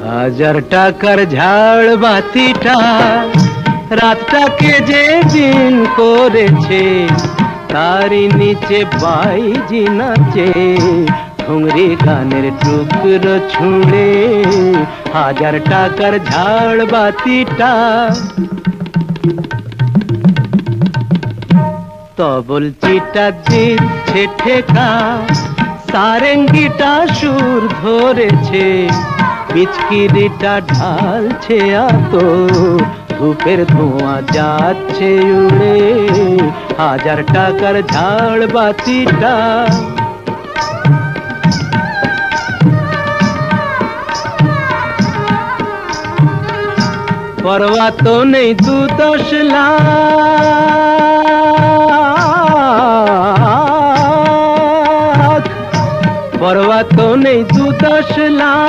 হাজার টাকার ঝাড় বাতিটা রাতটাকে যে দিন করেছে, তারই নিচে বাইজি নাচে ঠুংরি গানের টুকরো ছুঁড়ে। হাজার টাকার ঝাড় বাতিটা তবল চিটা দিচ্ছে ঠেকা, সারেঙ্গিটা সুর ধরেছে, পিচকিরিটা ঢালছে আতো, ধূপের ধোঁয়া যাচ্ছে উড়ে। হাজার টাকার ঝাড় বাতিটা পরোয়া তো নেই 2-10 লাখ, পরোয়া তো নেই 2-10 লাখ।